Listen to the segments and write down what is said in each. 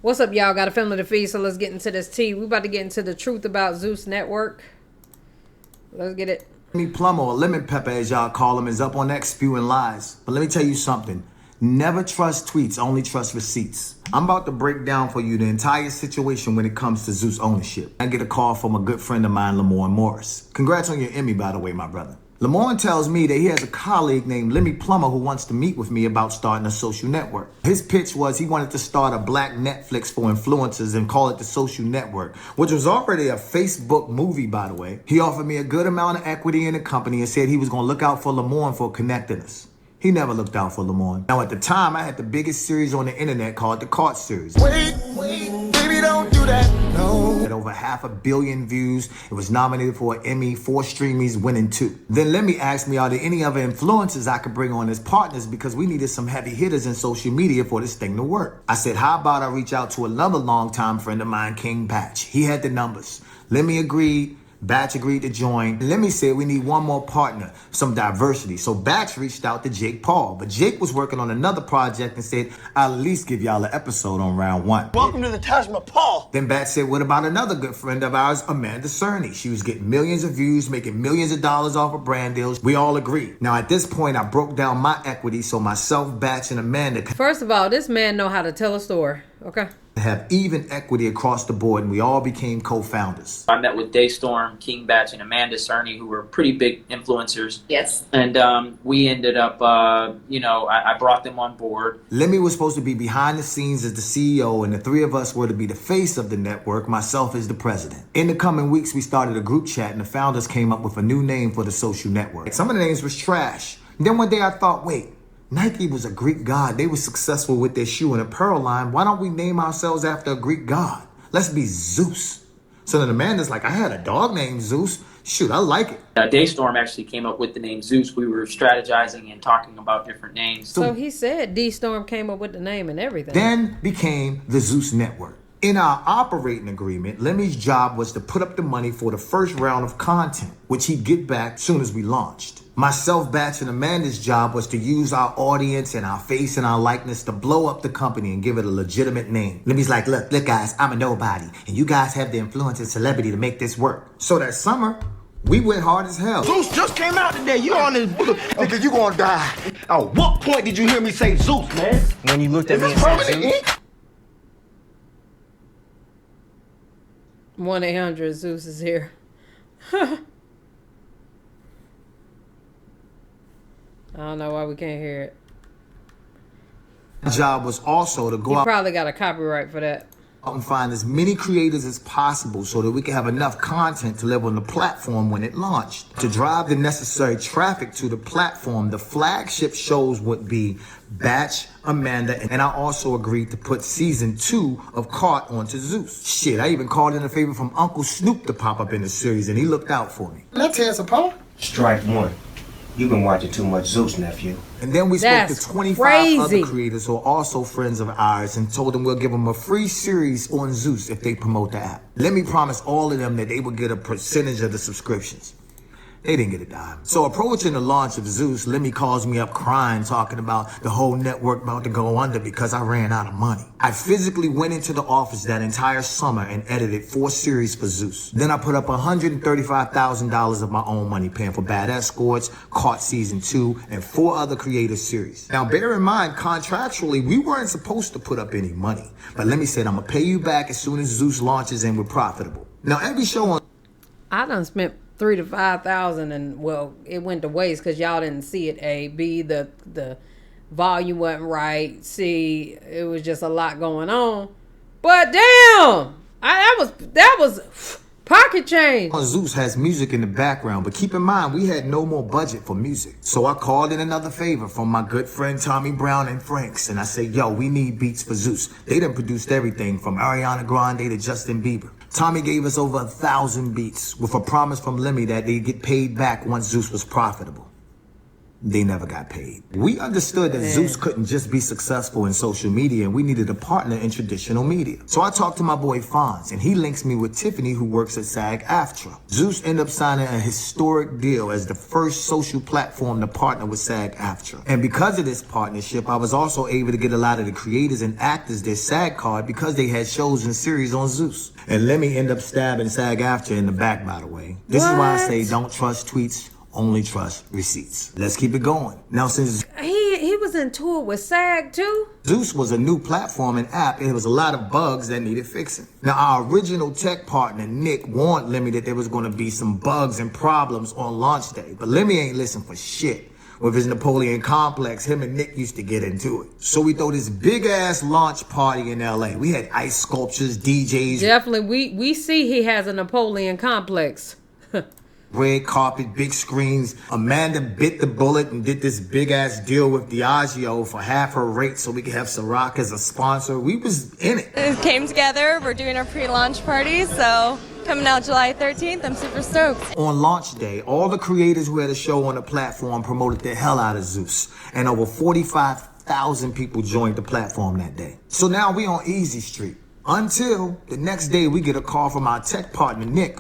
What's up, y'all? Got a family to feed, so let's get into this tea. We about to get into the truth about ZEUS Network. Let's get it. Lemmy Plumber, or Lemmy Pepper as y'all call him, is up on X spewing lies. But let me tell you something. Never trust tweets, only trust receipts. I'm about to break down for you the entire situation when it comes to ZEUS ownership. I get a call from a good friend of mine, Lamorne Morris. Congrats on your Emmy, by the way, my brother. Lamorne tells me that he has a colleague named Lemmy Plumber who wants to meet with me about starting a social network. His pitch was he wanted to start a black Netflix for influencers and call it the Social Network, which was already a Facebook movie, by the way. He offered me a good amount of equity in the company and said he was going to look out for Lamorne for connecting us. He never looked out for Lamorne. Now, at the time, I had the biggest series on the internet called the Cart Series. Wait, baby, don't do that, no. At over 500 million views, it was nominated for an Emmy, 4 Streamies, winning 2. Then Lemmy asked me, are there any other influencers I could bring on as partners because we needed some heavy hitters in social media for this thing to work. I said, how about I reach out to another longtime friend of mine, King Batch. He had the numbers. Lemmy agreed. Batch agreed to join. Lemmy said we need one more partner, some diversity. So Batch reached out to Jake Paul, but Jake was working on another project and said, I'll at least give y'all an episode on round 1. Welcome to the Taj Mahal. Then Batch said, what about another good friend of ours, Amanda Cerny? She was getting millions of views, making millions of dollars off of brand deals. We all agreed. Now at this point, I broke down my equity so myself, Batch, and Amanda could First of all, this man know how to tell a story. Okay. have even equity across the board, and we all became co-founders. I met with Daystorm, King Batch, and Amanda Cerny, who were pretty big influencers. Yes. And we ended up, I brought them on board. Lemmy was supposed to be behind the scenes as the CEO, and the 3 of us were to be the face of the network, myself as the president. In the coming weeks, we started a group chat, and the founders came up with a new name for the social network. Some of the names was trash. And then one day I thought, wait, Nike was a Greek god. They were successful with their shoe and apparel line. Why don't we name ourselves after a Greek god? Let's be ZEUS. So then Amanda's like, I had a dog named ZEUS. Shoot, I like it. Daystorm actually came up with the name ZEUS. We were strategizing and talking about different names. So he said D-Storm came up with the name and everything. Then became the ZEUS Network. In our operating agreement, Lemmy's job was to put up the money for the first round of content, which he'd get back soon as we launched. Myself, Batch, and Amanda's job was to use our audience and our face and our likeness to blow up the company and give it a legitimate name. Lemmy's like, look guys, I'm a nobody, and you guys have the influence and celebrity to make this work. So that summer, we went hard as hell. ZEUS just came out today. You on this nigga, you gonna die. At what point did you hear me say ZEUS, man? When you looked at me and said ZEUS? 1-800-ZEUS is here. I don't know why we can't hear it. My job was also to go You out probably got a copyright for that. and find as many creators as possible so that we can have enough content to live on the platform when it launched. To drive the necessary traffic to the platform, the flagship shows would be Batch, Amanda, and I also agreed to put season 2 of Cart onto ZEUS. Shit, I even called in a favor from Uncle Snoop to pop up in the series, and he looked out for me. Let's tear us apart. Strike 1. You've been watching too much ZEUS, nephew. And then we spoke That's to 25 crazy. other creators who are also friends of ours and told them we'll give them a free series on ZEUS if they promote the app. Let me promise all of them that they would get a percentage of the subscriptions. They didn't get a dime. So approaching the launch of ZEUS, Lemmy calls me up crying, talking about the whole network about to go under because I ran out of money. I physically went into the office that entire summer and edited 4 series for ZEUS. Then I put up $135,000 of my own money, paying for Bad Escorts, Caught Season 2, and 4 other creative series. Now, bear in mind, contractually, we weren't supposed to put up any money. But Lemmy said, I'm gonna pay you back as soon as ZEUS launches and we're profitable. Now, every show on I done spent $3,000 to $5,000 and well, it went to waste because y'all didn't see it. A, B, the volume wasn't right. C, it was just a lot going on. But damn, that was pocket change. ZEUS has music in the background, but keep in mind, we had no more budget for music. So I called in another favor from my good friend Tommy Brown and Franks, and I said, yo, we need beats for ZEUS. They done produced everything from Ariana Grande to Justin Bieber. Tommy gave us over 1,000 beats with a promise from Lemmy that they'd get paid back once ZEUS was profitable. they never got paid. We understood that ZEUS couldn't just be successful in social media, and we needed a partner in traditional media. So I talked to my boy Fonz, and he links me with Tiffany, who works at SAG-AFTRA. ZEUS ended up signing a historic deal as the first social platform to partner with SAG-AFTRA. And because of this partnership, I was also able to get a lot of the creators and actors their SAG card because they had shows and series on ZEUS. And Lemmy ended up stabbing SAG-AFTRA in the back, by the way. This is why I say don't trust tweets, only trust receipts. Let's keep it going. Now, since he was in tour with SAG too? ZEUS was a new platform and app, and there was a lot of bugs that needed fixing. Now, our original tech partner, Nick, warned Lemmy that there was going to be some bugs and problems on launch day. But Lemmy ain't listen for shit. With his Napoleon complex, him and Nick used to get into it. So we throw this big-ass launch party in LA. We had ice sculptures, DJs. Definitely, we see he has a Napoleon complex. Red carpet, big screens. Amanda bit the bullet and did this big ass deal with Diageo for half her rate so we could have Ciroc as a sponsor. We was in it. It came together. We're doing our pre-launch party, so coming out July 13th. I'm super stoked. On launch day, all the creators who had a show on the platform promoted the hell out of ZEUS, and over 45,000 people joined the platform that day. So now we on Easy Street. Until the next day we get a call from our tech partner, Nick,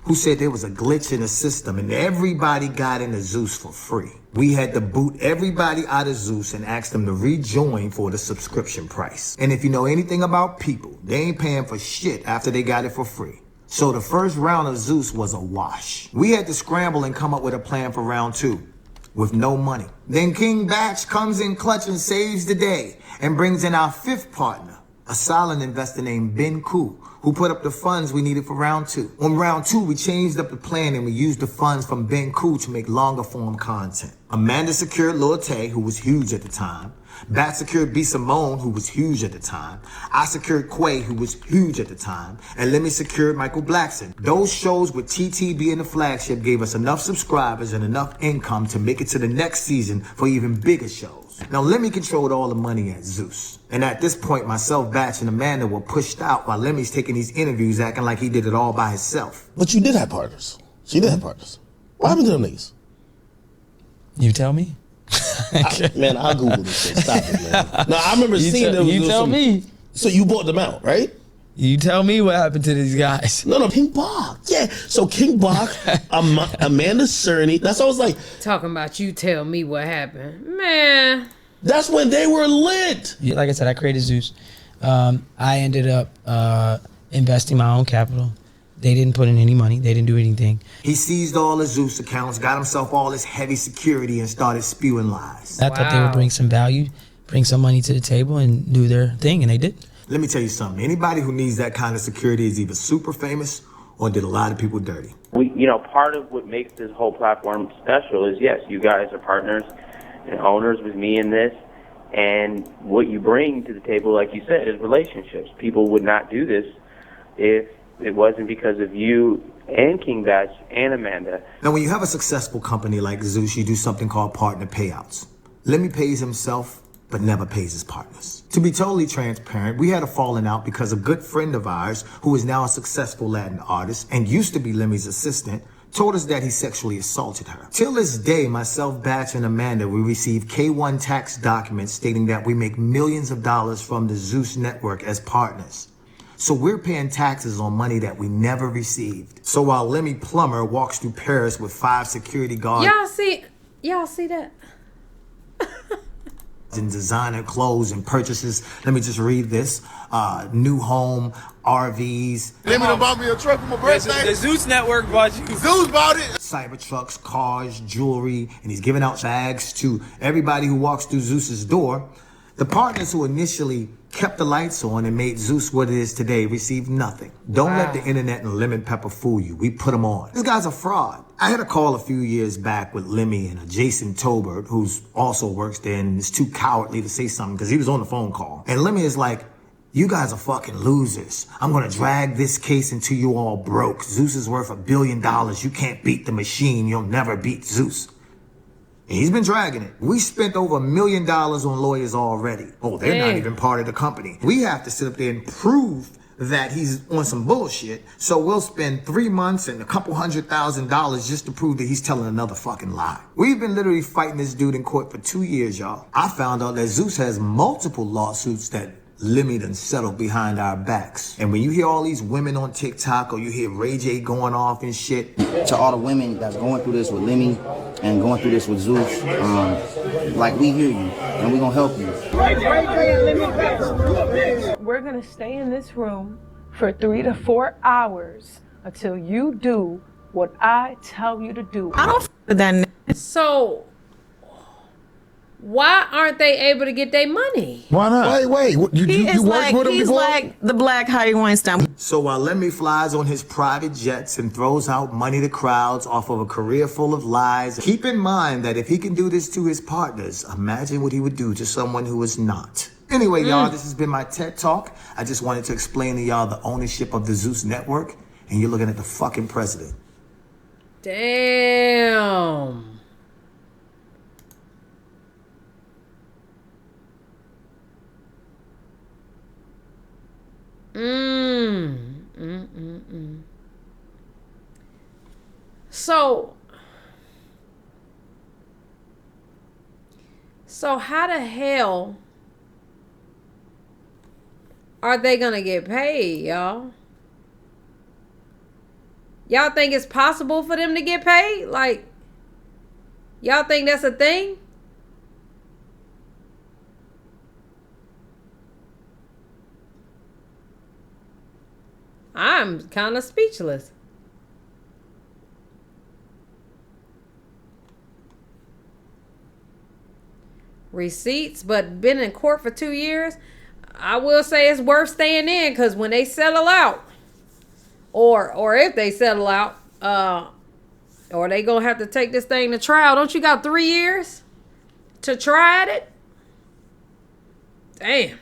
who said there was a glitch in the system and everybody got into ZEUS for free. We had to boot everybody out of ZEUS and ask them to rejoin for the subscription price. And if you know anything about people, they ain't paying for shit after they got it for free. So the first round of ZEUS was a wash. We had to scramble and come up with a plan for round 2 with no money. Then King Batch comes in clutch and saves the day and brings in our 5th partner, a silent investor named Ben Koo, who put up the funds we needed for round 2. On round 2, we changed up the plan and we used the funds from Ben Koo to make longer form content. Amanda secured Lil Tay, who was huge at the time. Bat secured B. Simone, who was huge at the time. I secured Quay, who was huge at the time. And Lemmy secured Michael Blackson. Those shows with TT being the flagship gave us enough subscribers and enough income to make it to the next season for even bigger shows. Now, Lemmy controlled all the money at ZEUS. And at this point, myself, Batch, and Amanda were pushed out while Lemmy's taking these interviews acting like he did it all by himself. But you did have partners. She did have partners. What happened to them niggas? You tell me. Man, I'll Google this shit. Stop it, man. No, I remember seeing them. You tell me. So you bought them out, right? You tell me what happened to these guys. No, King Bach. Yeah. So King Bach, Amanda Cerny. That's what I was like. Talking about you tell me what happened. Man. That's when they were lit. Yeah, like I said, I created ZEUS. I ended up investing my own capital. They didn't put in any money. They didn't do anything. He seized all his ZEUS accounts, got himself all this heavy security, and started spewing lies. I thought they would bring some value, bring some money to the table, and do their thing, and they did. Let me tell you something. Anybody who needs that kind of security is either super famous or did a lot of people dirty. Part of what makes this whole platform special is, yes, you guys are partners and owners with me in this, and what you bring to the table, like you said, is relationships. People would not do this if it wasn't because of you and King Batch and Amanda. Now, when you have a successful company like ZEUS, you do something called partner payouts. Lemmy pays himself, but never pays his partners. To be totally transparent, we had a falling out because a good friend of ours, who is now a successful Latin artist and used to be Lemmy's assistant, told us that he sexually assaulted her. Till this day, myself, Batch, and Amanda, we receive K1 tax documents stating that we make millions of dollars from the ZEUS network as partners. So we're paying taxes on money that we never received. So while Lemmy Plumber walks through Paris with 5 security guards... Y'all see that? ...and designer clothes and purchases, let me just read this. New home, RVs. Lemmy done bought me a truck for my birthday. The ZEUS network bought you. ZEUS bought it. Cybertrucks, cars, jewelry, and he's giving out bags to everybody who walks through ZEUS's door. The partners who initially kept the lights on and made ZEUS what it is today received nothing. Don't let the internet and Lemmy Pepper fool you. We put them on. This guy's a fraud. I had a call a few years back with Lemmy and a Jason Tolbert, who's also works there and is too cowardly to say something because he was on the phone call. And Lemmy is like, you guys are fucking losers. I'm gonna drag this case until you all broke. ZEUS is worth $1 billion. You can't beat the machine. You'll never beat ZEUS. And he's been dragging it. We spent over $1 million on lawyers already. Oh, they're not even part of the company. We have to sit up there and prove that he's on some bullshit. So we'll spend 3 months and a couple $100,000 just to prove that he's telling another fucking lie. We've been literally fighting this dude in court for 2 years, y'all. I found out that ZEUS has multiple lawsuits that Lemmy done settled behind our backs. And when you hear all these women on TikTok or you hear Ray J going off and shit. To all the women that's going through this with Lemmy and going through this with ZEUS, like, we hear you and we're gonna help you. We're gonna stay in this room for 3 to 4 hours until you do what I tell you to do. I don't then. So why aren't they able to get their money? Why not? Wait. You worked with him he's before? like the Black Harvey Weinstein. So while Lemmy flies on his private jets and throws out money to crowds off of a career full of lies, keep in mind that if he can do this to his partners, imagine what he would do to someone who is not. Anyway, y'all, this has been my TED Talk. I just wanted to explain to y'all the ownership of the ZEUS network, and you're looking at the fucking president. Damn. So how the hell are they gonna get paid, y'all? Y'all think it's possible for them to get paid? Like, y'all think that's a thing? I'm kind of speechless. Receipts, but been in court for 2 years. I will say it's worth staying in, because when they settle out, or if they settle out, or they gonna have to take this thing to trial. Don't you got 3 years to try it? Damn.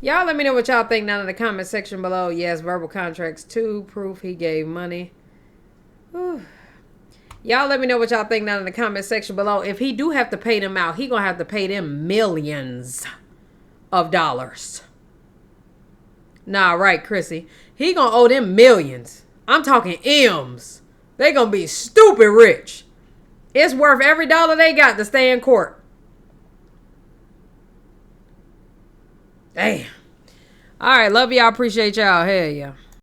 Y'all let me know what y'all think down in the comment section below. Yes, verbal contracts too. Proof he gave money. Whew. Y'all let me know what y'all think down in the comment section below. If he do have to pay them out, he gonna have to pay them millions of dollars. Nah, right, Chrissy. He gonna owe them millions. I'm talking M's. They gonna be stupid rich. It's worth every dollar they got to stay in court. Damn. All right, love y'all. Appreciate y'all. Hell yeah.